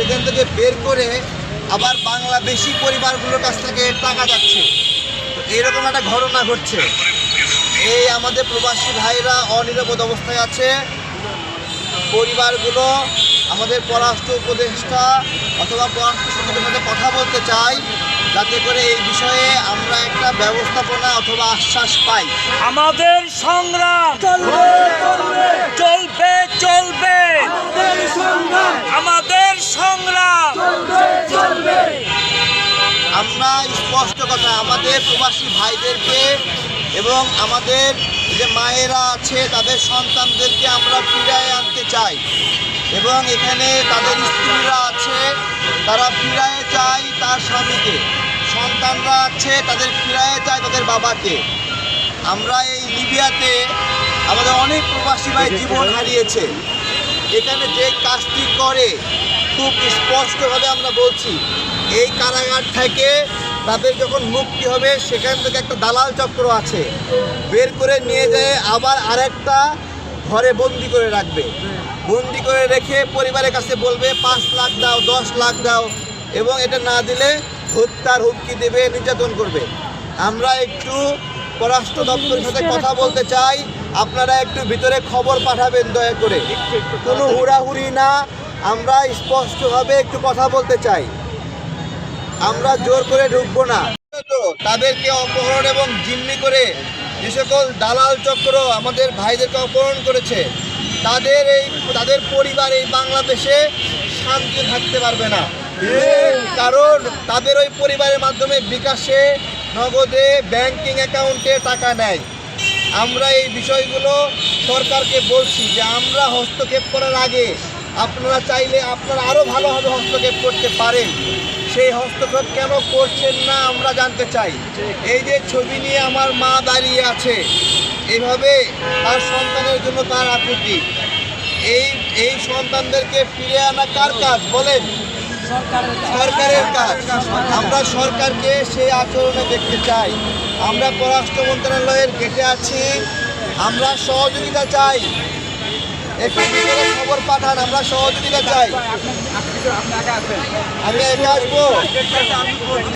সেখান থেকে বের করে আবার বাংলাদেশি পরিবারগুলোর কাছ থেকে টাকা যাচ্ছে। তো এইরকম একটা ঘটনা ঘটছে। এই আমাদের প্রবাসী ভাইরা অনিরাপদ অবস্থায় আছে। পরিবারগুলো আমাদের পররাষ্ট্র উপদেষ্টা অথবা পররাষ্ট্র সচিবের সাথে কথা বলতে চাই, যাতে করে এই বিষয়ে আমরা একটা ব্যবস্থাপনা অথবা আশ্বাস পাই। আমাদের সংগ্রাম চলবে চলবে চলবে, আমাদের সংগ্রাম চলবে। আমরা স্পষ্ট কথা আমাদের প্রবাসী ভাইদেরকে এবং আমাদের যে মায়েরা আছে তাদের সন্তানদেরকে আমরা ফিরায় আনতে চাই, এবং এখানে তাদের স্ত্রীরা আছে তারা ফিরায় চায় তার স্বামীকে, সন্তানরা আছে তাদের ফিরায় চায় তাদের বাবাকে। আমরা এই লিবিয়াতে আমাদের অনেক প্রবাসী ভাই জীবন হারিয়েছে। এখানে যে কাজটি করে খুব স্পষ্টভাবে আমরা বলছি, এই কারাগার থেকে তাদের যখন মুক্তি হবে সেখান থেকে একটা দালাল চক্র আছে, বের করে নিয়ে যায় আবার আরেকটা ঘরে বন্দি করে রাখবে। বন্দি করে রেখে পরিবারের কাছে বলবে 5 লাখ দাও, 10 লাখ দাও, এবং এটা না দিলে হত্যার হুমকি দেবে, নির্যাতন করবে। আমরা একটু পররাষ্ট্র দপ্তরের সাথে কথা বলতে চাই, আপনারা একটু ভিতরে খবর পাঠাবেন দয়া করে, কোনো হুড়াহুড়ি না, আমরা স্পষ্টভাবে একটু কথা বলতে চাই, আমরা জোর করে ঢুকবো না। তাদেরকে অপহরণ এবং জিম্মি করে যে সকল দালাল চক্র আমাদের ভাইদেরকে অপহরণ করেছে, তাদের পরিবার এই বাংলাদেশে শান্তি থাকতে পারবে না, কারণ তাদের ওই পরিবারের মাধ্যমে বিকাশে, নগদে, ব্যাংকিং অ্যাকাউন্টে টাকা নেয়। আমরা এই বিষয়গুলো সরকারকে বলছি যে আমরা হস্তক্ষেপ করার আগে আপনারা চাইলে আপনারা আরও ভালোভাবে হস্তক্ষেপ করতে পারেন। সেই হস্তক্ষেপ কেন করছেন না আমরা জানতে চাই। এই যে ছবি নিয়ে আমার মা দাঁড়িয়ে আছে, এইভাবে তার সন্তানের জন্য তার আকুতি, এই সন্তানদেরকে ফিরে আনা কার কাজ বলেন? সরকারের কাজ। আমরা সরকারকে সেই আচরণে দেখতে চাই। আমরা পররাষ্ট্র মন্ত্রণালয়ের গেটে আছি, আমরা সহযোগিতা চাই, একটু ভিতরে খবর পাঠান, আমরা সহযোগিতা চাই। আমি একা আসবো।